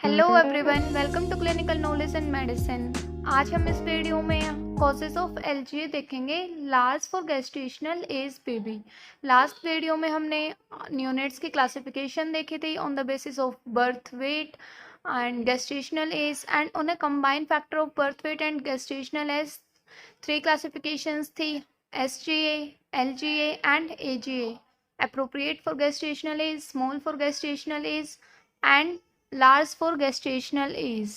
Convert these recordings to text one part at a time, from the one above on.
Hello everyone, welcome to clinical knowledge in medicine. आज हम इस वीडियो में कॉजेज ऑफ एलजीए देखेंगे, large for gestational age baby. Last video में हमने न्यूनेट्स की क्लासिफिकेशन देखी थी on the basis of birth weight and gestational age and on a combined factor of birth weight and gestational age. 3 classifications थी, SGA, LGA and AGA. appropriate for gestational age, small for gestational age and large for gestational age।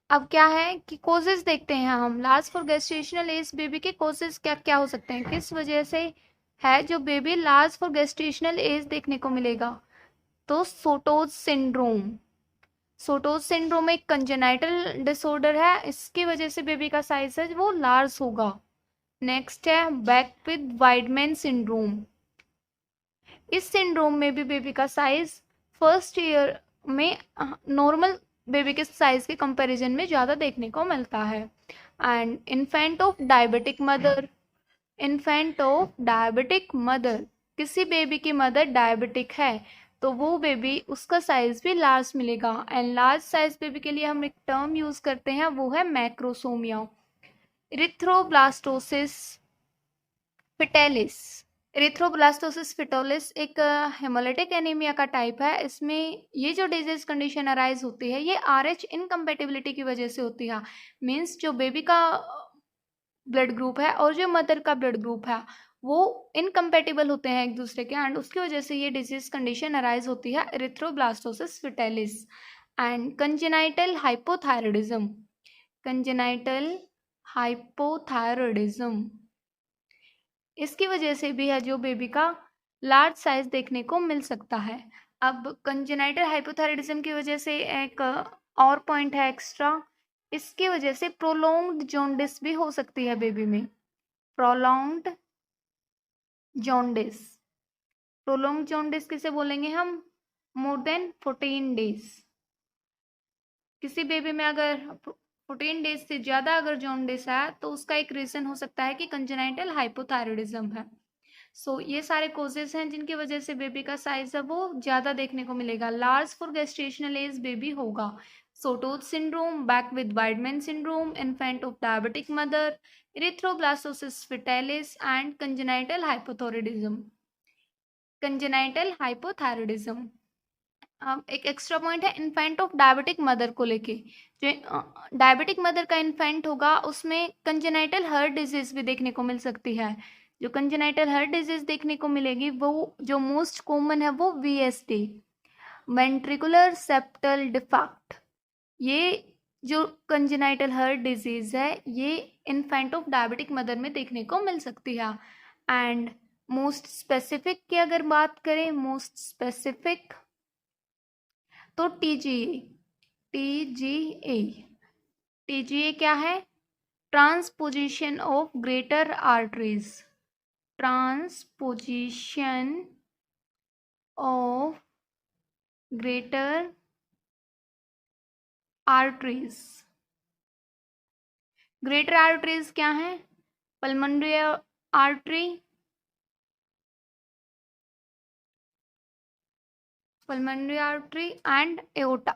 अब क्या है कि causes देखते हैं हम। Large for gestational age baby के causes क्या क्या हो सकते हैं, किस वजह से है जो baby large for gestational as देखने को मिलेगा। तो सोटोज सिंड्रोम। सोटोज सिंड्रोम एक कंजेनाइटल डिसऑर्डर है, इसकी वजह से बेबी का साइज है वो लार्ज होगा। नेक्स्ट है बैक विद वाइडमैन सिंड्रोम। इस सिंड्रोम में भी बेबी का साइज फर्स्ट ईयर में नॉर्मल बेबी के साइज के कंपैरिजन में ज़्यादा देखने को मिलता है। And infant of diabetic mother. Infant of diabetic mother, किसी बेबी की मदर डायबिटिक है तो वो बेबी उसका साइज भी लार्ज मिलेगा। एंड लार्ज साइज बेबी के लिए हम एक टर्म यूज करते हैं, वो है मैक्रोसोमिया। Erythroblastosis fetalis. इरिथ्रोब्लास्टोसिस फिटोलिस एक हेमोलिटिक एनीमिया का टाइप है। इसमें ये जो डिजीज कंडीशन अराइज होती है ये आरएच इनकम्पेटिबिलिटी की वजह से होती है। मीन्स जो बेबी का ब्लड ग्रुप है और जो मदर का ब्लड ग्रुप है वो इनकम्पेटिबल होते हैं एक दूसरे के, एंड उसकी वजह से ये डिजीज कंडीशन अराइज होती है, erythroblastosis fetalis. And congenital hypothyroidism. Congenital hypothyroidism, इसकी वजह से भी है जो बेबी का लार्ज साइज देखने को मिल सकता है। अब कंजेनाइटल हाइपोथायरॉयडिज्म की वजह से एक और पॉइंट है एक्स्ट्रा, इसकी वजह से प्रोलॉन्ग्ड जॉन्डिस भी हो सकती है बेबी में। Prolonged jaundice. प्रोलॉन्ग्ड जॉन्डिस किसे बोलेंगे हम? More than 14 days. किसी बेबी में अगर 14 डेज से ज़्यादा अगर जॉन्डिस है तो उसका एक रीज़न हो सकता है कि कंजेनाइटल हाइपोथायरॉयडिज्म है। सो ये सारे कोजेस हैं जिनकी वजह से बेबी का साइज है वो ज़्यादा देखने को मिलेगा, large for gestational age baby होगा। Sotos syndrome, Beckwith Wiedemann syndrome, infant of diabetic mother, erythroblastosis fetalis and congenital hypothyroidism. Congenital hypothyroidism. एक एक्स्ट्रा पॉइंट है इन्फेंट ऑफ डायबिटिक मदर को लेके। जो डायबिटिक मदर का इन्फेंट होगा उसमें congenital heart disease भी देखने को मिल सकती है। जो कंजेनाइटल हार्ट डिजीज देखने को मिलेगी वो जो मोस्ट कॉमन है वो वीएसडी, वेंट्रिकुलर सेप्टल डिफेक्ट। ये जो कंजेनाइटल हार्ट डिजीज है ये इन्फेंट ऑफ डायबिटिक मदर में देखने को मिल सकती है। एंड मोस्ट स्पेसिफिक की अगर बात करें, मोस्ट स्पेसिफिक तो टीजीए। टीजीए, टीजीए क्या है? Transposition of greater arteries. Transposition of greater arteries. Greater arteries क्या है? Pulmonary artery, pulmonary artery and aorta.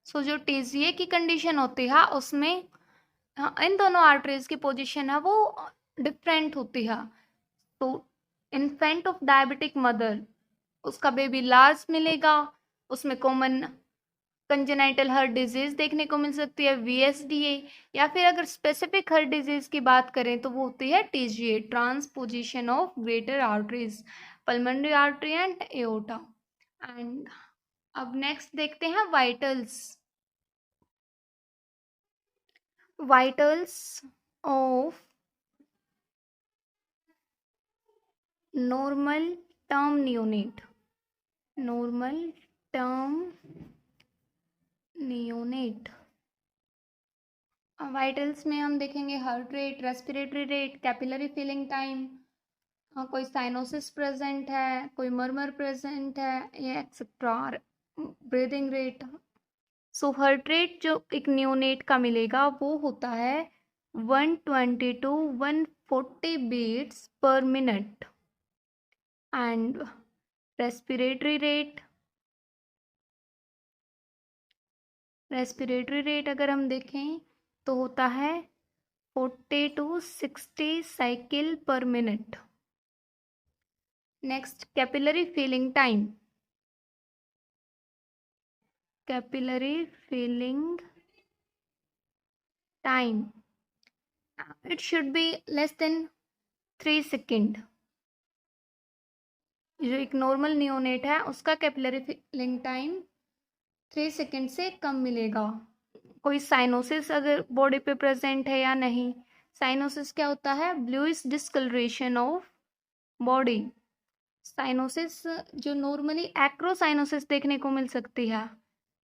So जो टीजीए की कंडीशन होती है उसमें इन दोनों आर्टरीज की पोजीशन है वो डिफरेंट होती है। तो इन्फेंट ऑफ डायबिटिक मदर, उसका बेबी लार्ज मिलेगा, उसमें कॉमन कंजेनाइटल हार्ट डिजीज देखने को मिल सकती है वीएसडीए, या फिर अगर स्पेसिफिक हार्ट डिजीज की बात करें तो वो होती है TGA, transposition of greater arteries, pulmonary artery and aorta. And अब नेक्स्ट देखते हैं vitals. Vitals of normal term neonate. Normal term neonate. Vitals में हम देखेंगे heart rate, respiratory rate, capillary filling time, कोई साइनोसिस प्रेजेंट है, कोई मर्मर प्रेजेंट है, ये etcetera, breathing rate, so heart rate जो एक न्यूनेट का मिलेगा वो होता है 120 to 140 beats per minute. And respiratory rate अगर हम देखें तो होता है 40 to 60 cycle per minute. Next capillary filling time. Capillary filling time it should be less than 3 second. जो एक नॉर्मल नियोनेट है उसका कैपिलरी फिलिंग टाइम 3 सेकेंड से कम मिलेगा। कोई साइनोसिस अगर बॉडी पे प्रेजेंट है या नहीं। साइनोसिस क्या होता है? Bluish discoloration of body. Cyanosis जो नॉर्मली एक्रोसाइनोसिस देखने को मिल सकती है।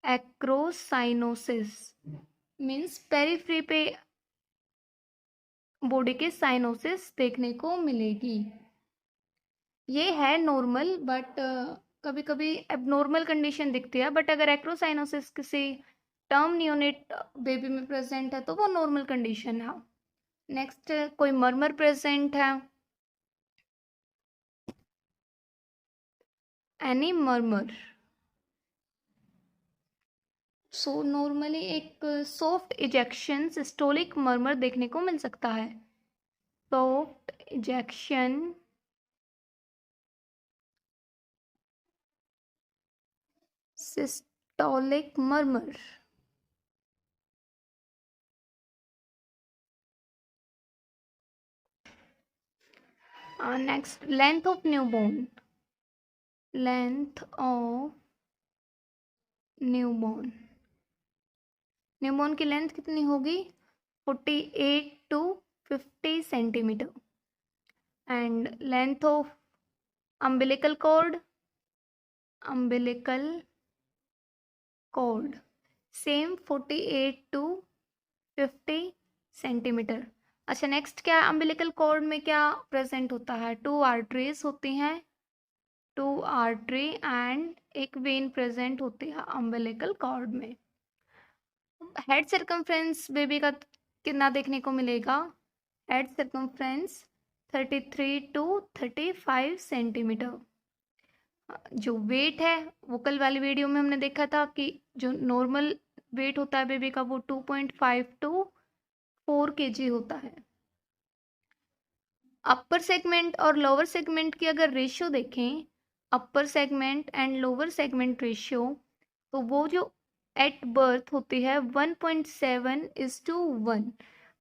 एक्रोसाइनोसिस मीन्स पेरिफ्री पे बॉडी के साइनोसिस देखने को मिलेगी। ये है नॉर्मल बट कभी कभी एबनॉर्मल कंडीशन दिखती है। बट अगर एक्रोसाइनोसिस किसी टर्म नियोनेट बेबी में प्रेजेंट है तो वो नॉर्मल कंडीशन है। नेक्स्ट कोई मर्मर प्रेजेंट है। Any murmur. सो नॉर्मली एक सॉफ्ट इजेक्शन सिस्टोलिक मर्मर देखने को मिल सकता है। Soft ejection systolic murmur. Next length of newborn. Length of newborn. Newborn की लेंथ कितनी होगी? 48 to 50 centimetre. And length of umbilical cord. Umbilical cord same 48 to 50 centimetre. अच्छा नेक्स्ट क्या है? अम्बिलिकल कॉर्ड में क्या प्रेजेंट होता है? 2 आर्टरीज होती हैं। 2 आर्टरी एंड एक वेन प्रेजेंट होती है अम्बिलिकल कॉर्ड में। हेड सर्कमफ्रेंस बेबी का कितना देखने को मिलेगा? Head circumference 33 to 35 centimetre. जो वेट है वो कल वाली वीडियो में हमने देखा था कि जो नॉर्मल वेट होता है बेबी का वो 2.5 to 4 kg होता है। अपर सेगमेंट और लोअर सेगमेंट की अगर रेशियो देखें, upper segment and lower segment ratio, तो वो जो एट बर्थ होती है 1.7:1।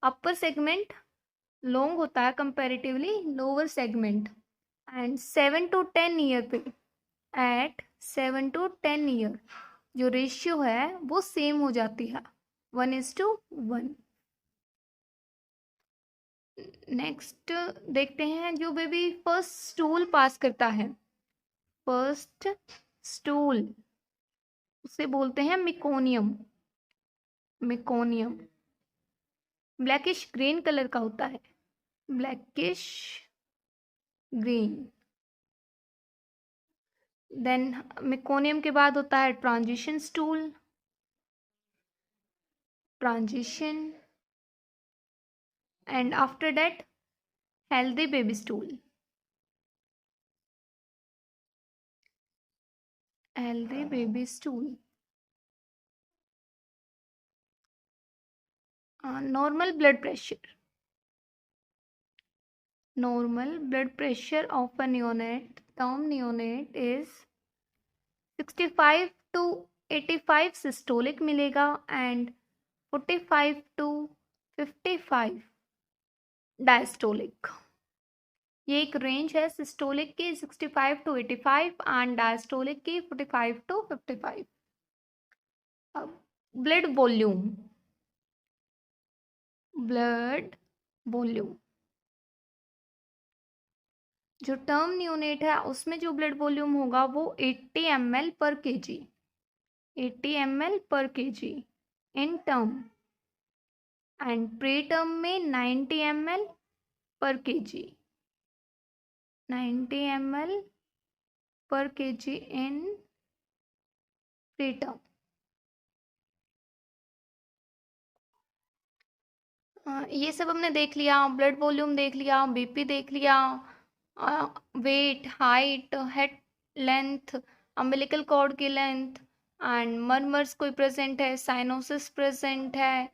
अपर सेगमेंट लॉन्ग होता है comparatively lower segment. And 7 to 10 year पे एट 7 to 10 ईयर जो रेशियो है वो सेम हो जाती है 1:1। नेक्स्ट देखते हैं जो बेबी फर्स्ट स्टूल पास करता है। फर्स्ट स्टूल उसे बोलते हैं meconium. Meconium blackish green colour का होता है। Blackish green. देन मिकोनियम के बाद होता है transition stool. Transition and after that healthy baby stool. Healthy baby stool. Normal blood pressure. Normal blood pressure of a neonate, term neonate is 65 to 85 systolic मिलेगा and 45 to 55 diastolic. ये एक range है systolic की 65 to 85 and diastolic की 45 to 55। अब blood volume. Blood volume जो term neonate है उसमें जो ब्लड वॉल्यूम होगा वो 80 ml पर kg। 80 ml पर kg in term and pre term में 90 ml पर kg। 90 ml पर kg इन प्री टर्म। ये सब हमने देख लिया, ब्लड वॉल्यूम देख लिया, बीपी देख लिया, weight, height, head length, umbilical cord की लेंथ एंड मर्मर्स कोई प्रेजेंट है, साइनोसिस प्रेजेंट है,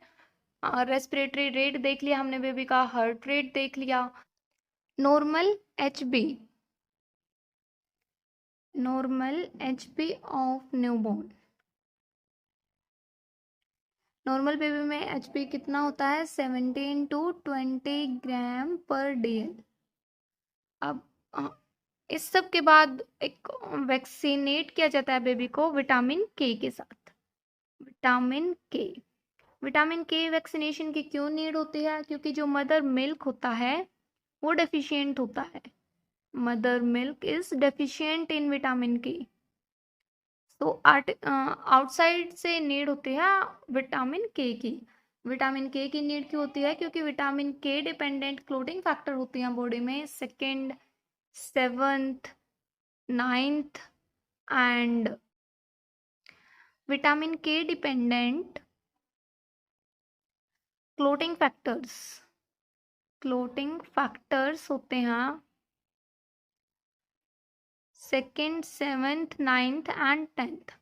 रेस्पिरेटरी रेट देख लिया हमने बेबी का, हार्ट रेट देख लिया, normal HB, normal HB of newborn. Normal baby में एचबी कितना होता है? 17 to 20 ग्राम पर डेल। अब इस सब के बाद एक वैक्सीनेट किया जाता है बेबी को विटामिन के के साथ। विटामिन के, विटामिन के वैक्सीनेशन की क्यों नीड होती है? क्योंकि जो मदर मिल्क होता है वो डेफिशिएंट होता है। Mother milk is deficient in vitamin के, तो आउटसाइड से नीड होती है विटामिन के की। विटामिन के की नीड क्यों होती है? क्योंकि विटामिन के डिपेंडेंट क्लोटिंग फैक्टर होती हैं बॉडी में, 2nd, 7th, 9th and vitamin के डिपेंडेंट क्लोटिंग फैक्टर्स होते हैं 2nd, 7th, 9th and 10th।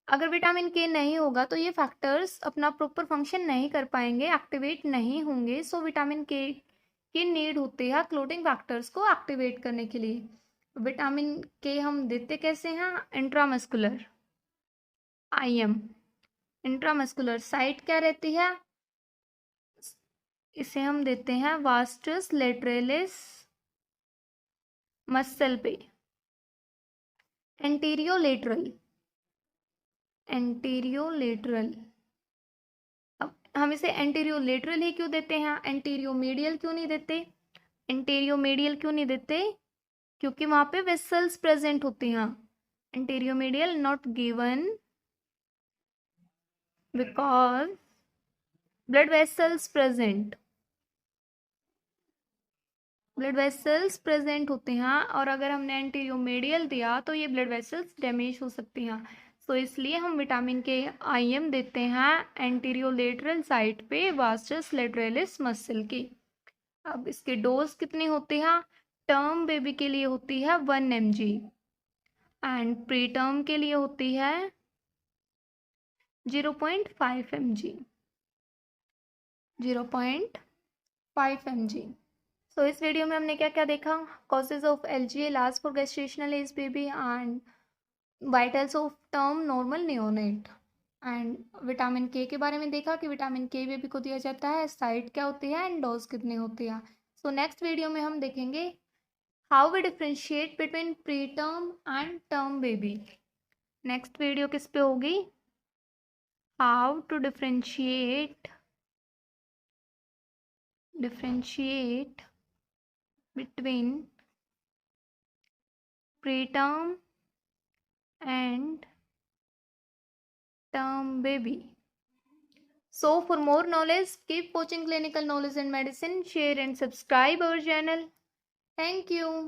अगर विटामिन के नहीं होगा तो ये फैक्टर्स अपना प्रॉपर फंक्शन नहीं कर पाएंगे, एक्टिवेट नहीं होंगे। सो विटामिन के की नीड होती है क्लोटिंग फैक्टर्स को एक्टिवेट करने के लिए। विटामिन के हम देते कैसे हैं? Intramuscular, IM। इंट्रामस्कुलर साइट क्या रहती है? इसे हम देते हैं वास्टस लेटरलिस मसल पे। एंटीरियोलेटरल, अब हम इसे एंटीरियोलेटरल ही क्यों देते हैं? एंटीरियोमीडियल क्यों नहीं देते? क्योंकि वहां पे वेसल्स प्रेजेंट होती हैं। Anteromedial not given because blood vessels present होते हैं, और अगर हमने एंटीरियोमीडियल दिया तो ये ब्लड वेसल्स डैमेज हो सकती हैं। तो इसलिए हम विटामिन के IM देते हैं एंटीरियोलेटरल साइट पे वास्टस लेटरलिस मसल की। अब इसकी डोज कितनी होती है? टर्म बेबी के लिए होती है 1 mg एंड प्री टर्म के लिए होती है 0.5 mg। 0.5 mg। सो इस वीडियो में हमने क्या क्या देखा? Causes of LGA, last for gestational age baby, and vitals of term normal neonate, and vitamin के बारे में देखा कि विटामिन के बेबी को दिया जाता है, साइट क्या होती है एंड डोज कितनी होती है। सो नेक्स्ट वीडियो में हम देखेंगे how we differentiate between preterm and term baby. Next video किस पे होगी? How to differentiate between preterm and term baby. So for more knowledge, keep watching Clinical Knowledge and Medicine, share and subscribe our channel. Thank you.